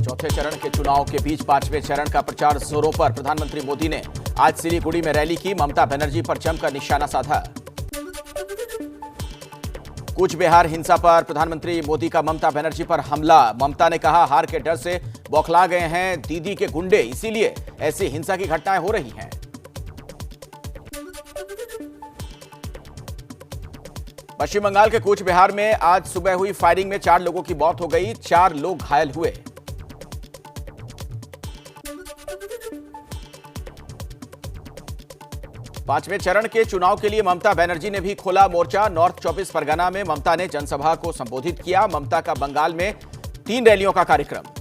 चौथे चरण के चुनाव के बीच पांचवें चरण का प्रचार जोरों पर। प्रधानमंत्री मोदी ने आज सिलीगुड़ी में रैली की। ममता बनर्जी पर जमकर निशाना साधा। कूच बिहार हिंसा पर प्रधानमंत्री मोदी का ममता बनर्जी पर हमला। ममता ने कहा, हार के डर से बौखला गए हैं दीदी के गुंडे, इसीलिए ऐसी हिंसा की घटनाएं हो रही हैं। पश्चिम बंगाल के कूच बिहार में आज सुबह हुई फायरिंग में 4 लोगों की मौत हो गई, 4 लोग घायल हुए। पांचवें चरण के चुनाव के लिए ममता बनर्जी ने भी खोला मोर्चा। नॉर्थ 24 परगना में ममता ने जनसभा को संबोधित किया। ममता का बंगाल में 3 रैलियों का कार्यक्रम।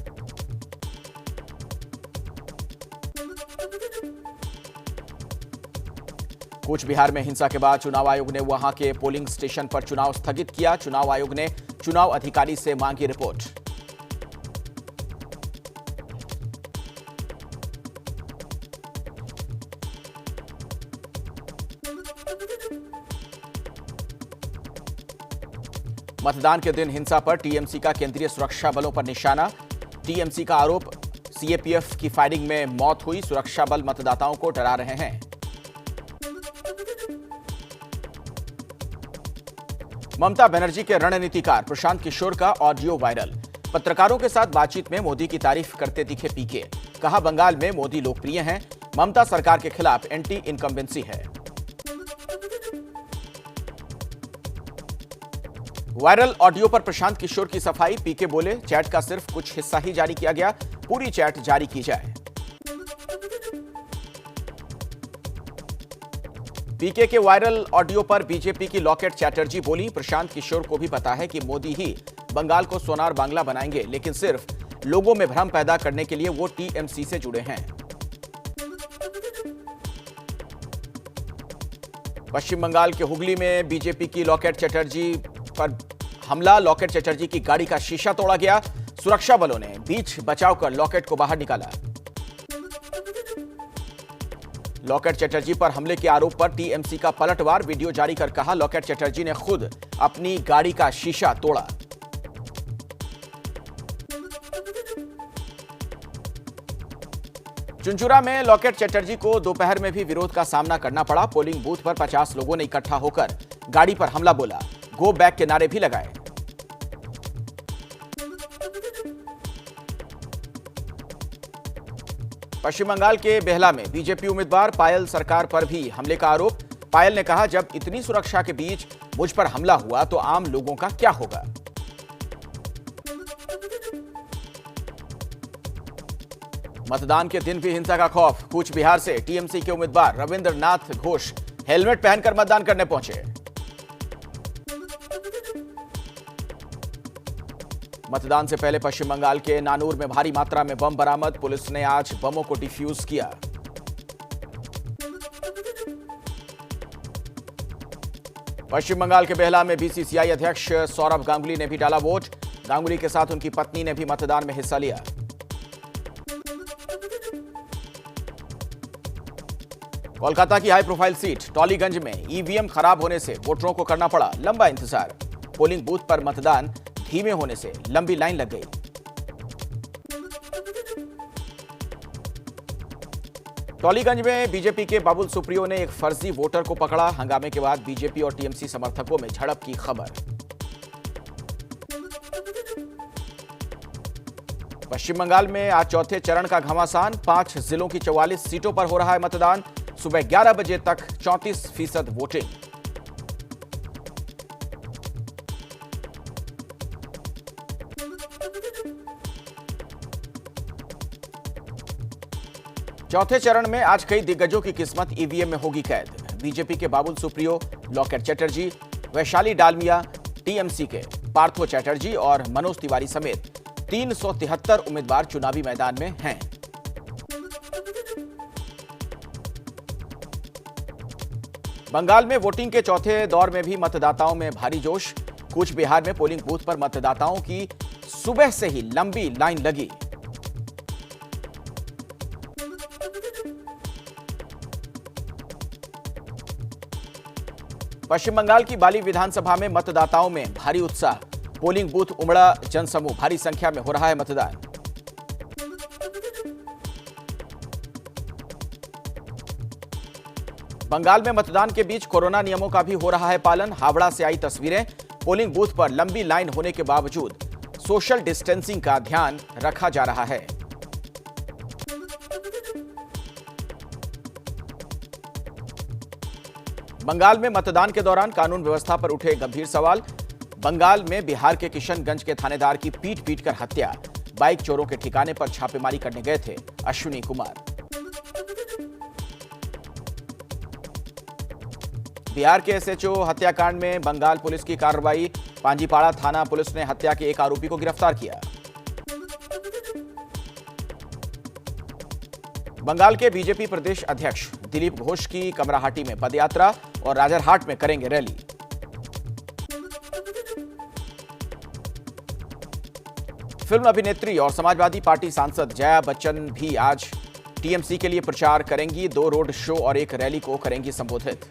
कूच बिहार में हिंसा के बाद चुनाव आयोग ने वहां के पोलिंग स्टेशन पर चुनाव स्थगित किया। चुनाव आयोग ने चुनाव अधिकारी से मांगी रिपोर्ट। मतदान के दिन हिंसा पर टीएमसी का केंद्रीय सुरक्षा बलों पर निशाना। टीएमसी का आरोप, सीएपीएफ की फायरिंग में मौत हुई। सुरक्षा बल मतदाताओं को डरा रहे हैं। ममता बनर्जी के रणनीतिकार प्रशांत किशोर का ऑडियो वायरल। पत्रकारों के साथ बातचीत में मोदी की तारीफ करते दिखे पीके। कहा, बंगाल में मोदी लोकप्रिय हैं, ममता सरकार के खिलाफ एंटी इनकम्बेंसी है। वायरल ऑडियो पर प्रशांत किशोर की सफाई। पीके बोले, चैट का सिर्फ कुछ हिस्सा ही जारी किया गया, पूरी चैट जारी की जाए। पीके के वायरल ऑडियो पर बीजेपी की लॉकेट चैटर्जी बोली, प्रशांत किशोर को भी पता है कि मोदी ही बंगाल को सोनार बांग्ला बनाएंगे, लेकिन सिर्फ लोगों में भ्रम पैदा करने के लिए वो टीएमसी से जुड़े हैं। पश्चिम बंगाल के हुगली में बीजेपी की लॉकेट चैटर्जी पर हमला। लॉकेट चैटर्जी की गाड़ी का शीशा तोड़ा गया। सुरक्षा बलों ने बीच बचाव कर लॉकेट को बाहर निकाला। लॉकेट चैटर्जी पर हमले के आरोप पर टीएमसी का पलटवार। वीडियो जारी कर कहा, लॉकेट चैटर्जी ने खुद अपनी गाड़ी का शीशा तोड़ा। चुनचुरा में लॉकेट चैटर्जी को दोपहर में भी विरोध का सामना करना पड़ा। पोलिंग बूथ पर 50 लोगों ने इकट्ठा होकर गाड़ी पर हमला बोला, गो बैक के नारे भी लगाए। पश्चिम बंगाल के बेहला में बीजेपी उम्मीदवार पायल सरकार पर भी हमले का आरोप। पायल ने कहा, जब इतनी सुरक्षा के बीच मुझ पर हमला हुआ तो आम लोगों का क्या होगा। मतदान के दिन भी हिंसा का खौफ। कूच बिहार से टीएमसी के उम्मीदवार रविंद्रनाथ घोष हेलमेट पहनकर मतदान करने पहुंचे। मतदान से पहले पश्चिम बंगाल के नानूर में भारी मात्रा में बम बरामद। पुलिस ने आज बमों को डिफ्यूज किया। पश्चिम बंगाल के बेहला में बीसीसीआई अध्यक्ष सौरभ गांगुली ने भी डाला वोट। गांगुली के साथ उनकी पत्नी ने भी मतदान में हिस्सा लिया। कोलकाता की हाई प्रोफाइल सीट टॉलीगंज में ईवीएम खराब होने से वोटरों को करना पड़ा लंबा इंतजार। पोलिंग बूथ पर मतदान धीमे होने से लंबी लाइन लग गई। टॉलीगंज में बीजेपी के बाबुल सुप्रियो ने एक फर्जी वोटर को पकड़ा। हंगामे के बाद बीजेपी और टीएमसी समर्थकों में झड़प की खबर। पश्चिम बंगाल में आज चौथे चरण का घमासान। 5 जिलों की 44 सीटों पर हो रहा है मतदान। सुबह 11 बजे तक 34% वोटिंग। चौथे चरण में आज कई दिग्गजों की किस्मत ईवीएम में होगी कैद। बीजेपी के बाबुल सुप्रियो, लॉकेट चैटर्जी, वैशाली डालमिया, टीएमसी के पार्थो चैटर्जी और मनोज तिवारी समेत 373 उम्मीदवार चुनावी मैदान में हैं। बंगाल में वोटिंग के चौथे दौर में भी मतदाताओं में भारी जोश। कूच बिहार में पोलिंग बूथ पर मतदाताओं की सुबह से ही लंबी लाइन लगी। पश्चिम बंगाल की बाली विधानसभा में मतदाताओं में भारी उत्साह। पोलिंग बूथ उमड़ा जनसमूह, भारी संख्या में हो रहा है मतदान। बंगाल में मतदान के बीच कोरोना नियमों का भी हो रहा है पालन। हावड़ा से आई तस्वीरें। पोलिंग बूथ पर लंबी लाइन होने के बावजूद सोशल डिस्टेंसिंग का ध्यान रखा जा रहा है। बंगाल में मतदान के दौरान कानून व्यवस्था पर उठे गंभीर सवाल। बंगाल में बिहार के किशनगंज के थानेदार की पीट कर हत्या। बाइक चोरों के ठिकाने पर छापेमारी करने गए थे अश्विनी कुमार। बिहार के एसएचओ हत्याकांड में बंगाल पुलिस की कार्रवाई। पांजीपाड़ा थाना पुलिस ने हत्या के एक आरोपी को गिरफ्तार किया। बंगाल के बीजेपी प्रदेश अध्यक्ष दिलीप घोष की कमराहाटी में पदयात्रा और राजरहाट में करेंगे रैली। फिल्म अभिनेत्री और समाजवादी पार्टी सांसद जया बच्चन भी आज टीएमसी के लिए प्रचार करेंगी। 2 रोड शो और एक रैली को करेंगी संबोधित।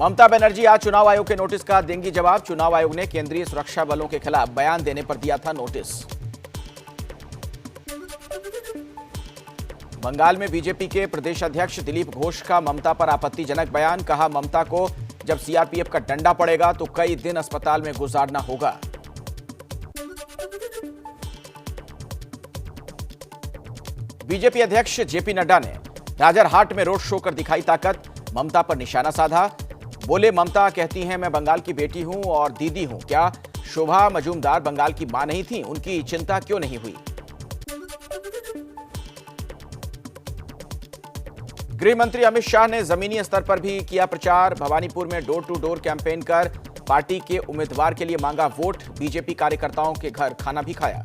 ममता बनर्जी आज चुनाव आयोग के नोटिस का देंगी जवाब। चुनाव आयोग ने केंद्रीय सुरक्षा बलों के खिलाफ बयान देने पर दिया था नोटिस। बंगाल में बीजेपी के प्रदेश अध्यक्ष दिलीप घोष का ममता पर आपत्तिजनक बयान। कहा, ममता को जब सीआरपीएफ का डंडा पड़ेगा तो कई दिन अस्पताल में गुजारना होगा। बीजेपी अध्यक्ष जेपी नड्डा ने राजरहाट में रोड शो कर दिखाई ताकत। ममता पर निशाना साधा। बोले, ममता कहती हैं मैं बंगाल की बेटी हूं और दीदी हूं। क्या शोभा मजूमदार बंगाल की मां नहीं थी? उनकी चिंता क्यों नहीं हुई? गृह मंत्री अमित शाह ने जमीनी स्तर पर भी किया प्रचार। भवानीपुर में डोर टू डोर कैंपेन कर पार्टी के उम्मीदवार के लिए मांगा वोट। बीजेपी कार्यकर्ताओं के घर खाना भी खाया।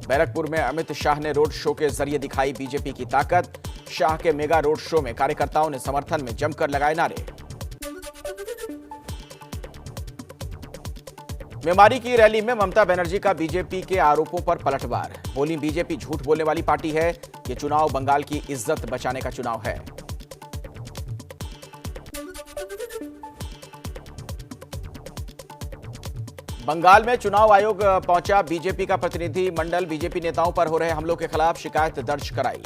बैरकपुर में अमित शाह ने रोड शो के जरिए दिखाई बीजेपी की ताकत। शाह के मेगा रोड शो में कार्यकर्ताओं ने समर्थन में जमकर लगाए नारे। मेमारी की रैली में ममता बनर्जी का बीजेपी के आरोपों पर पलटवार। बोली, बीजेपी झूठ बोलने वाली पार्टी है। ये चुनाव बंगाल की इज्जत बचाने का चुनाव है। बंगाल में चुनाव आयोग पहुंचा बीजेपी का प्रतिनिधि मंडल। बीजेपी नेताओं पर हो रहे हमलों के खिलाफ शिकायत दर्ज कराई।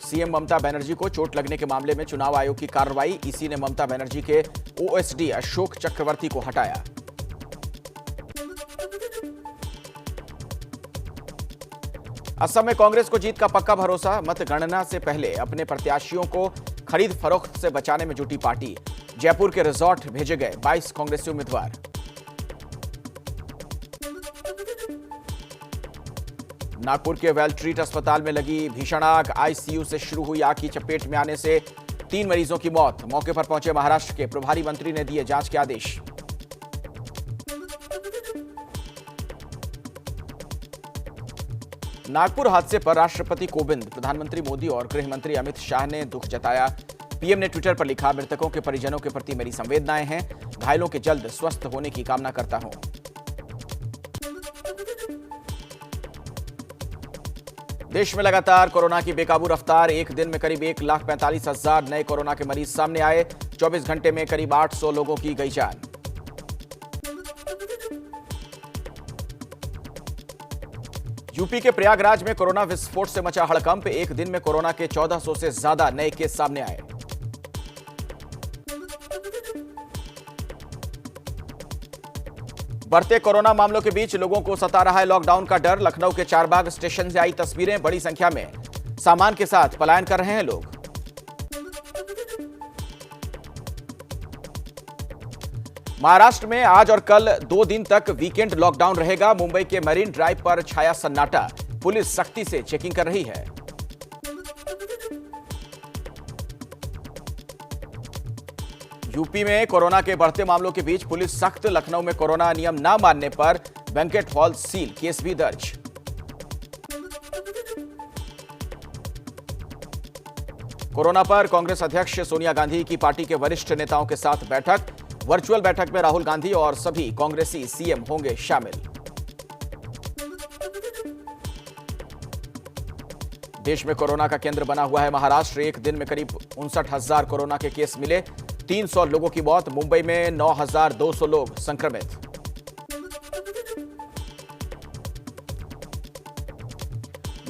सीएम ममता बनर्जी को चोट लगने के मामले में चुनाव आयोग की कार्रवाई। ईसी ने ममता बनर्जी के ओएसडी अशोक चक्रवर्ती को हटाया। असम में कांग्रेस को जीत का पक्का भरोसा। मतगणना से पहले अपने प्रत्याशियों को खरीद फरोख्त से बचाने में जुटी पार्टी। जयपुर के रिजॉर्ट भेजे गए 22 कांग्रेसी उम्मीदवार। नागपुर के वेल ट्रीट अस्पताल में लगी भीषण आग। आईसीयू से शुरू हुई आग की चपेट में आने से 3 मरीजों की मौत। मौके पर पहुंचे महाराष्ट्र के प्रभारी मंत्री ने दिए जांच के आदेश। नागपुर हादसे पर राष्ट्रपति कोविंद, प्रधानमंत्री मोदी और गृह मंत्री अमित शाह ने दुख जताया। पीएम ने ट्विटर पर लिखा, मृतकों के परिजनों के प्रति मेरी संवेदनाएं हैं। घायलों के जल्द स्वस्थ होने की कामना करता हूं। देश में लगातार कोरोना की बेकाबू रफ्तार। एक दिन में करीब 1,45,000 नए कोरोना के मरीज सामने आए। 24 घंटे में करीब 800 लोगों की गई जान। यूपी के प्रयागराज में कोरोना विस्फोट से मचा हड़कंप। एक दिन में कोरोना के 1400 से ज्यादा नए केस सामने आए। बढ़ते कोरोना मामलों के बीच लोगों को सता रहा है लॉकडाउन का डर। लखनऊ के चारबाग स्टेशन से आई तस्वीरें। बड़ी संख्या में सामान के साथ पलायन कर रहे हैं लोग। महाराष्ट्र में आज और कल 2 दिन तक वीकेंड लॉकडाउन रहेगा। मुंबई के मरीन ड्राइव पर छाया सन्नाटा। पुलिस सख्ती से चेकिंग कर रही है। यूपी में कोरोना के बढ़ते मामलों के बीच पुलिस सख्त। लखनऊ में कोरोना नियम न मानने पर बैंकेट हॉल सील, केस भी दर्ज। कोरोना पर कांग्रेस अध्यक्ष सोनिया गांधी की पार्टी के वरिष्ठ नेताओं के साथ बैठक। वर्चुअल बैठक में राहुल गांधी और सभी कांग्रेसी सीएम होंगे शामिल। देश में कोरोना का केंद्र बना हुआ है महाराष्ट्र। एक दिन में करीब 59,000 कोरोना के केस मिले, 300 लोगों की मौत। मुंबई में 9,200 लोग संक्रमित।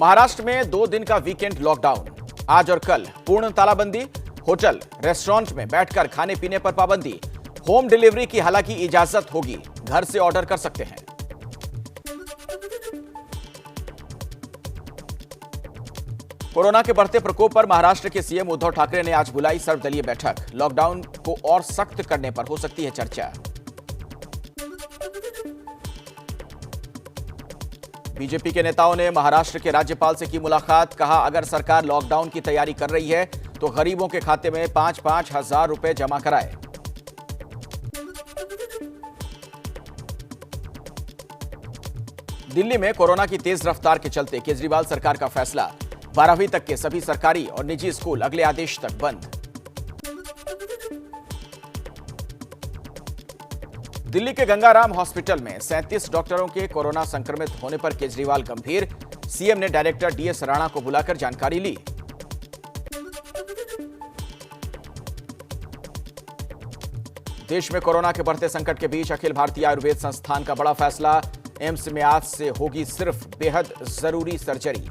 महाराष्ट्र में 2 दिन का वीकेंड लॉकडाउन। आज और कल पूर्ण तालाबंदी। होटल रेस्टोरेंट में बैठकर खाने पीने पर पाबंदी। होम डिलीवरी की हालांकि इजाजत होगी, घर से ऑर्डर कर सकते हैं। कोरोना के बढ़ते प्रकोप पर महाराष्ट्र के सीएम उद्धव ठाकरे ने आज बुलाई सर्वदलीय बैठक। लॉकडाउन को और सख्त करने पर हो सकती है चर्चा। बीजेपी के नेताओं ने महाराष्ट्र के राज्यपाल से की मुलाकात। कहा, अगर सरकार लॉकडाउन की तैयारी कर रही है तो गरीबों के खाते में 5-5 हजार रुपए जमा कराए। दिल्ली में कोरोना की तेज रफ्तार के चलते केजरीवाल सरकार का फैसला, 12वीं तक के सभी सरकारी और निजी स्कूल अगले आदेश तक बंद। दिल्ली के गंगाराम हॉस्पिटल में 37 डॉक्टरों के कोरोना संक्रमित होने पर केजरीवाल गंभीर। सीएम ने डायरेक्टर डीएस राणा को बुलाकर जानकारी ली। देश में कोरोना के बढ़ते संकट के बीच अखिल भारतीय आयुर्वेद संस्थान का बड़ा फैसला, एम्स में आज से होगी सिर्फ बेहद जरूरी सर्जरी।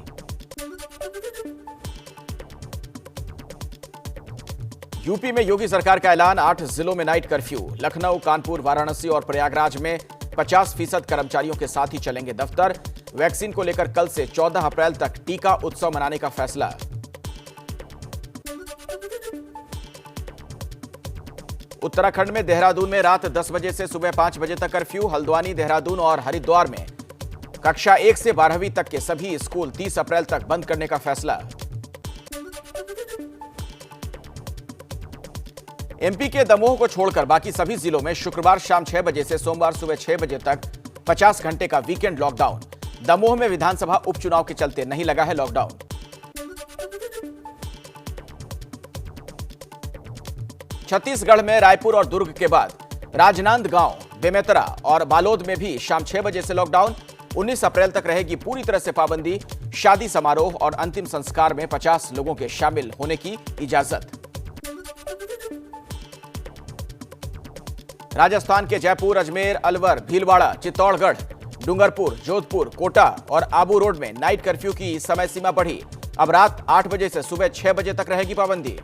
यूपी में योगी सरकार का ऐलान, 8 जिलों में नाइट कर्फ्यू। लखनऊ, कानपुर, वाराणसी और प्रयागराज में 50% कर्मचारियों के साथ ही चलेंगे दफ्तर। वैक्सीन को लेकर कल से 14 अप्रैल तक टीका उत्सव मनाने का फैसला। उत्तराखंड में देहरादून में रात 10 बजे से सुबह 5 बजे तक कर्फ्यू। हल्द्वानी, देहरादून और हरिद्वार में कक्षा 1 से 12वीं तक के सभी स्कूल 30 अप्रैल तक बंद करने का फैसला। एमपी के दमोह को छोड़कर बाकी सभी जिलों में शुक्रवार शाम 6 बजे से सोमवार सुबह 6 बजे तक 50 घंटे का वीकेंड लॉकडाउन। दमोह में विधानसभा उपचुनाव के चलते नहीं लगा है लॉकडाउन। छत्तीसगढ़ में रायपुर और दुर्ग के बाद राजनांदगांव, बेमेतरा और बालोद में भी शाम 6 बजे से लॉकडाउन। 19 अप्रैल तक रहेगी पूरी तरह से पाबंदी। शादी समारोह और अंतिम संस्कार में 50 लोगों के शामिल होने की इजाजत। राजस्थान के जयपुर, अजमेर, अलवर, भीलवाड़ा, चित्तौड़गढ़, डूंगरपुर, जोधपुर, कोटा और आबू रोड में नाइट कर्फ्यू की समय सीमा बढ़ी। अब रात 8 बजे से सुबह 6 बजे तक रहेगी पाबंदी।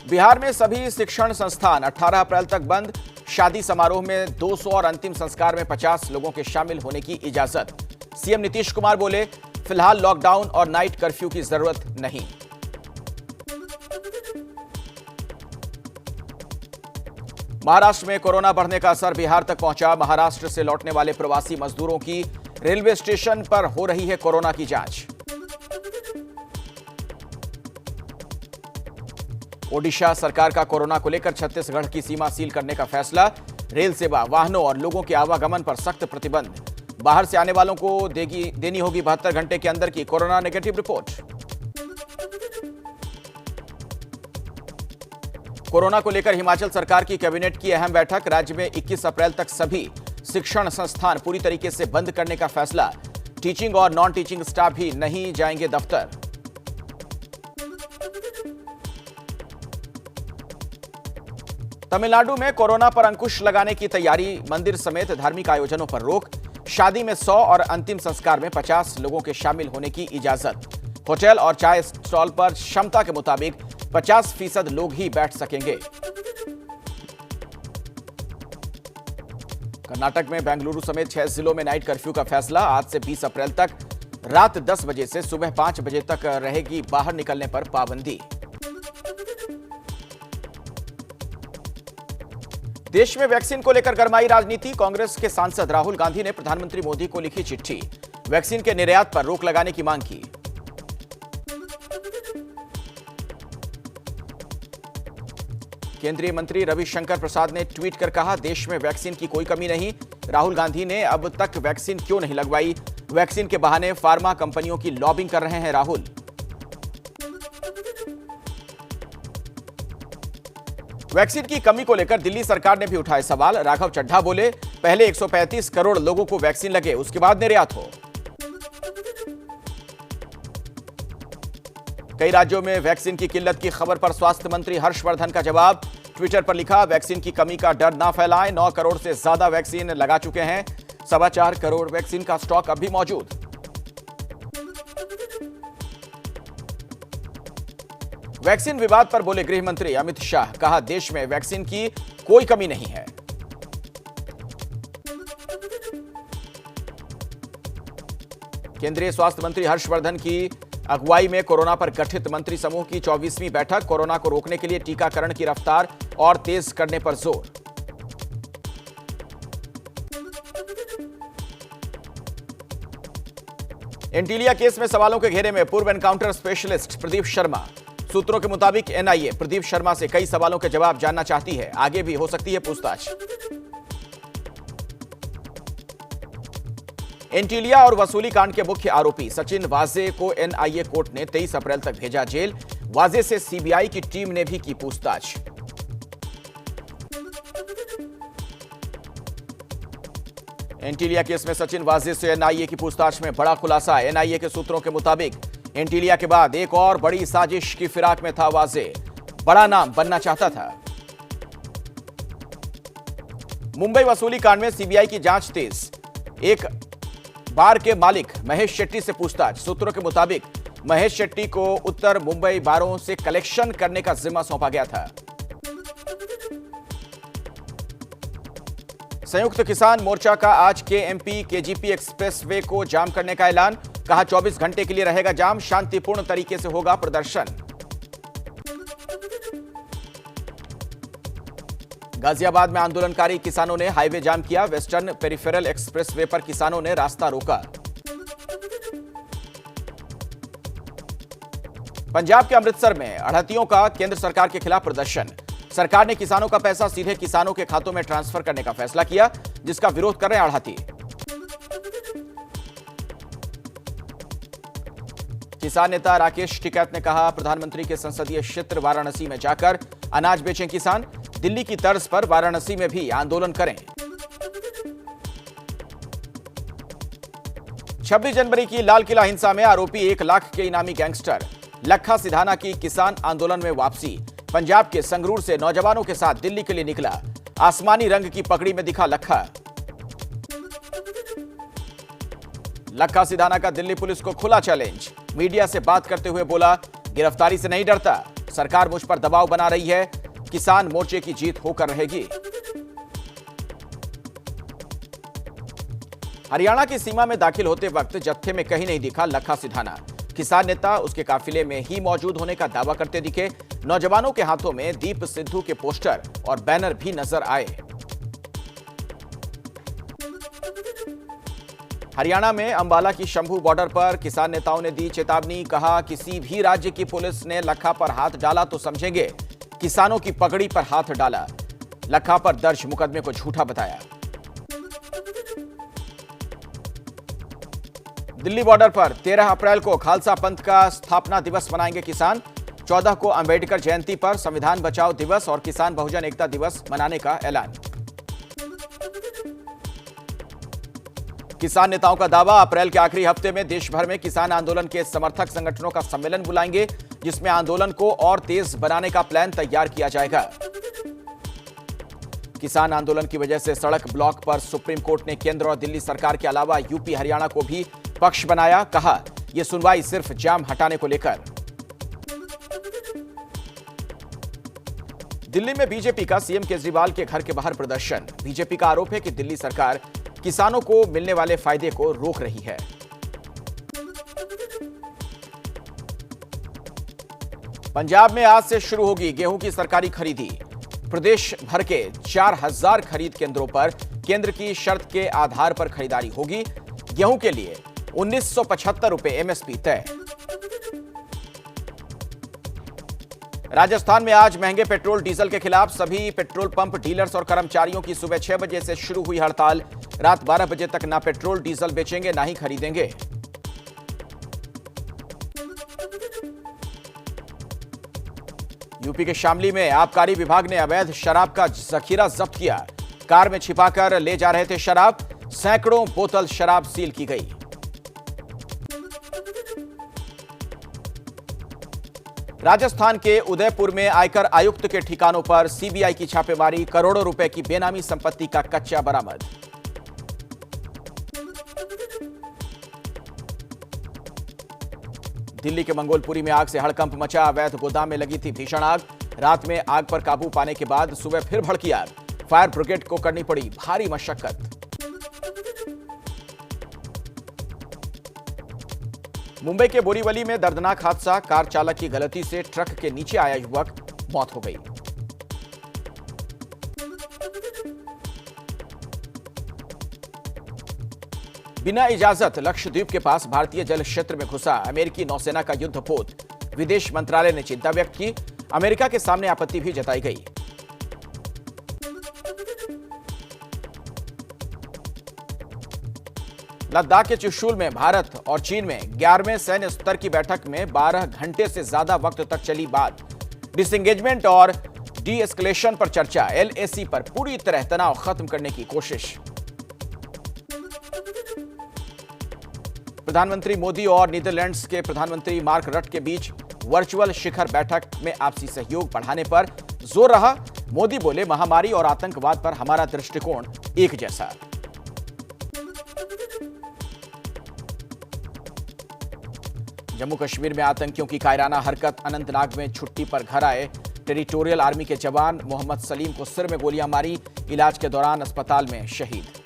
बिहार में सभी शिक्षण संस्थान 18 अप्रैल तक बंद। शादी समारोह में 200 और अंतिम संस्कार में 50 लोगों के शामिल होने की इजाजत। सीएम नीतीश कुमार बोले, फिलहाल लॉकडाउन और नाइट कर्फ्यू की जरूरत नहीं। महाराष्ट्र में कोरोना बढ़ने का असर बिहार तक पहुंचा। महाराष्ट्र से लौटने वाले प्रवासी मजदूरों की रेलवे स्टेशन पर हो रही है कोरोना की जांच। ओडिशा सरकार का कोरोना को लेकर छत्तीसगढ़ की सीमा सील करने का फैसला। रेल सेवा, वाहनों और लोगों के आवागमन पर सख्त प्रतिबंध। बाहर से आने वालों को देनी होगी 72 घंटे के अंदर की कोरोना नेगेटिव रिपोर्ट। कोरोना को लेकर हिमाचल सरकार की कैबिनेट की अहम बैठक। राज्य में 21 अप्रैल तक सभी शिक्षण संस्थान पूरी तरीके से बंद करने का फैसला। टीचिंग और नॉन टीचिंग स्टाफ भी नहीं जाएंगे दफ्तर। तमिलनाडु में कोरोना पर अंकुश लगाने की तैयारी। मंदिर समेत धार्मिक आयोजनों पर रोक। शादी में 100 और अंतिम संस्कार में 50 लोगों के शामिल होने की इजाजत। होटल और चाय स्टॉल पर क्षमता के मुताबिक 50% लोग ही बैठ सकेंगे। कर्नाटक में बेंगलुरु समेत 6 जिलों में नाइट कर्फ्यू का फैसला। आज से 20 अप्रैल तक रात 10 बजे से सुबह 5 बजे तक रहेगी बाहर निकलने पर पाबंदी। देश में वैक्सीन को लेकर गरमाई राजनीति। कांग्रेस के सांसद राहुल गांधी ने प्रधानमंत्री मोदी को लिखी चिट्ठी। वैक्सीन के निर्यात पर रोक लगाने की मांग की। केंद्रीय मंत्री रविशंकर प्रसाद ने ट्वीट कर कहा, देश में वैक्सीन की कोई कमी नहीं। राहुल गांधी ने अब तक वैक्सीन क्यों नहीं लगवाई? वैक्सीन के बहाने फार्मा कंपनियों की लॉबिंग कर रहे हैं राहुल। वैक्सीन की कमी को लेकर दिल्ली सरकार ने भी उठाए सवाल। राघव चड्ढा बोले, पहले 135 करोड़ लोगों को वैक्सीन लगे, उसके बाद निर्यात हो। कई राज्यों में वैक्सीन की किल्लत की खबर पर स्वास्थ्य मंत्री हर्षवर्धन का जवाब। ट्विटर पर लिखा, वैक्सीन की कमी का डर ना फैलाएं, 9 करोड़ से ज्यादा वैक्सीन लगा चुके हैं, 4.25 करोड़ वैक्सीन का स्टॉक अब भी मौजूद। वैक्सीन विवाद पर बोले गृह मंत्री अमित शाह, कहा देश में वैक्सीन की कोई कमी नहीं है। केंद्रीय स्वास्थ्य मंत्री हर्षवर्धन की अगुवाई में कोरोना पर गठित मंत्री समूह की 24वीं बैठक। कोरोना को रोकने के लिए टीकाकरण की रफ्तार और तेज करने पर जोर। एंटीलिया केस में सवालों के घेरे में पूर्व एनकाउंटर स्पेशलिस्ट प्रदीप शर्मा। सूत्रों के मुताबिक एनआईए प्रदीप शर्मा से कई सवालों के जवाब जानना चाहती है, आगे भी हो सकती है पूछताछ। एंटीलिया और वसूली कांड के मुख्य आरोपी सचिन वाजे को एनआईए कोर्ट ने 23 अप्रैल तक भेजा जेल। वाजे से सीबीआई की टीम ने भी की पूछताछ। एंटीलिया केस में सचिन वाजे से एनआईए की पूछताछ में बड़ा खुलासा। एनआईए के सूत्रों के मुताबिक एंटीलिया के बाद एक और बड़ी साजिश की फिराक में था वाजे। बड़ा नाम बनना चाहता था। मुंबई वसूली कांड में सीबीआई की जांच तेज। एक बार के मालिक महेश शेट्टी से पूछताछ। सूत्रों के मुताबिक महेश शेट्टी को उत्तर मुंबई बारों से कलेक्शन करने का जिम्मा सौंपा गया था। संयुक्त किसान मोर्चा का आज केएमपी केजीपी एक्सप्रेसवे को जाम करने का ऐलान। कहा 24 घंटे के लिए रहेगा जाम, शांतिपूर्ण तरीके से होगा प्रदर्शन। गाजियाबाद में आंदोलनकारी किसानों ने हाईवे जाम किया। वेस्टर्न पेरिफेरल एक्सप्रेसवे पर किसानों ने रास्ता रोका। पंजाब के अमृतसर में अड़हतियों का केंद्र सरकार के खिलाफ प्रदर्शन। सरकार ने किसानों का पैसा सीधे किसानों के खातों में ट्रांसफर करने का फैसला किया, जिसका विरोध कर रहे हैं अड़हती। किसान नेता राकेश टिकैत ने कहा, प्रधानमंत्री के संसदीय क्षेत्र वाराणसी में जाकर अनाज बेचें किसान। दिल्ली की तर्ज पर वाराणसी में भी आंदोलन करें। 26 जनवरी की लाल किला हिंसा में आरोपी 1 लाख के इनामी गैंगस्टर लखा सिधाना की किसान आंदोलन में वापसी। पंजाब के संगरूर से नौजवानों के साथ दिल्ली के लिए निकला। आसमानी रंग की पगड़ी में दिखा लखा। लखा सिधाना का दिल्ली पुलिस को खुला चैलेंज। मीडिया से बात करते हुए बोला, गिरफ्तारी से नहीं डरता, सरकार मुझ पर दबाव बना रही है, किसान मोर्चे की जीत होकर रहेगी। हरियाणा की सीमा में दाखिल होते वक्त जत्थे में कहीं नहीं दिखा लखा सिधाना। किसान नेता उसके काफिले में ही मौजूद होने का दावा करते दिखे। नौजवानों के हाथों में दीप सिद्धू के पोस्टर और बैनर भी नजर आए। हरियाणा में अंबाला की शंभू बॉर्डर पर किसान नेताओं ने दी चेतावनी। कहा, किसी भी राज्य की पुलिस ने लखा पर हाथ डाला तो समझेंगे किसानों की पगड़ी पर हाथ डाला। लखा पर दर्ज मुकदमे को झूठा बताया। दिल्ली बॉर्डर पर 13 अप्रैल को खालसा पंथ का स्थापना दिवस मनाएंगे किसान। 14 को अंबेडकर जयंती पर संविधान बचाओ दिवस और किसान बहुजन एकता दिवस मनाने का ऐलान। किसान नेताओं का दावा, अप्रैल के आखिरी हफ्ते में देश भर में किसान आंदोलन के समर्थक संगठनों का सम्मेलन बुलाएंगे, जिसमें आंदोलन को और तेज बनाने का प्लान तैयार किया जाएगा। किसान आंदोलन की वजह से सड़क ब्लॉक पर सुप्रीम कोर्ट ने केंद्र और दिल्ली सरकार के अलावा यूपी हरियाणा को भी पक्ष बनाया। कहा, यह सुनवाई सिर्फ जाम हटाने को लेकर। दिल्ली में बीजेपी का सीएम केजरीवाल के घर के बाहर प्रदर्शन। बीजेपी का आरोप है कि दिल्ली सरकार किसानों को मिलने वाले फायदे को रोक रही है। पंजाब में आज से शुरू होगी गेहूं की सरकारी खरीदी। प्रदेश भर के 4000 खरीद केंद्रों पर केंद्र की शर्त के आधार पर खरीदारी होगी। गेहूं के लिए 1975 रुपए एमएसपी तय। राजस्थान में आज महंगे पेट्रोल डीजल के खिलाफ सभी पेट्रोल पंप डीलर्स और कर्मचारियों की सुबह 6 बजे से शुरू हुई हड़ताल। रात 12 बजे तक ना पेट्रोल डीजल बेचेंगे ना ही खरीदेंगे। यूपी के शामली में आबकारी विभाग ने अवैध शराब का जखीरा जब्त किया। कार में छिपाकर ले जा रहे थे शराब, सैकड़ों बोतल शराब सील की गई। राजस्थान के उदयपुर में आयकर आयुक्त के ठिकानों पर सीबीआई की छापेमारी, करोड़ों रुपए की बेनामी संपत्ति का कच्चा बरामद। दिल्ली के मंगोलपुरी में आग से हड़कंप मचा, अवैध गोदाम में लगी थी भीषण आग। रात में आग पर काबू पाने के बाद सुबह फिर भड़की आग, फायर ब्रिगेड को करनी पड़ी भारी मशक्कत। मुंबई के बोरीवली में दर्दनाक हादसा, कार चालक की गलती से ट्रक के नीचे आया युवक, मौत हो गई। बिना इजाजत लक्षद्वीप के पास भारतीय जल क्षेत्र में घुसा अमेरिकी नौसेना का युद्धपोत, विदेश मंत्रालय ने चिंता व्यक्त की, अमेरिका के सामने आपत्ति भी जताई गई। लद्दाख के चुशूल में भारत और चीन में 11वें सैन्य स्तर की बैठक में 12 घंटे से ज्यादा वक्त तक चली बात। डिसएंगेजमेंट और डी एस्केलेशन पर चर्चा, एलएसी पर पूरी तरह तनाव खत्म करने की कोशिश। प्रधानमंत्री मोदी और नीदरलैंड्स के प्रधानमंत्री मार्क रट के बीच वर्चुअल शिखर बैठक में आपसी सहयोग बढ़ाने पर जोर रहा। मोदी बोले, महामारी और आतंकवाद पर हमारा दृष्टिकोण एक जैसा। जम्मू कश्मीर में आतंकियों की कायराना हरकत, अनंतनाग में छुट्टी पर घर आए टेरिटोरियल आर्मी के जवान मोहम्मद सलीम को सिर में गोलियां मारी, इलाज के दौरान अस्पताल में शहीद।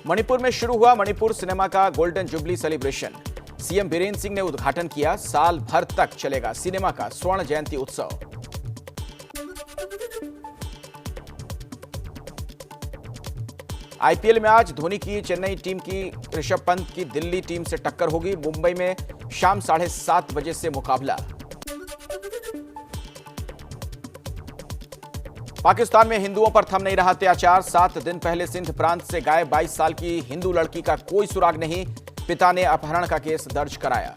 मणिपुर में शुरू हुआ मणिपुर सिनेमा का golden jubilee celebration, CM Birendra Singh ने उद्घाटन किया। साल भर तक चलेगा सिनेमा का स्वर्ण जयंती उत्सव। आईपीएल में आज धोनी की चेन्नई टीम की ऋषभ पंत की दिल्ली टीम से टक्कर होगी। मुंबई में शाम 7:30 बजे से मुकाबला। पाकिस्तान में हिंदुओं पर थम नहीं रहा अत्याचार, 7 दिन पहले सिंध प्रांत से गायब 22 साल की हिंदू लड़की का कोई सुराग नहीं, पिता ने अपहरण का केस दर्ज कराया।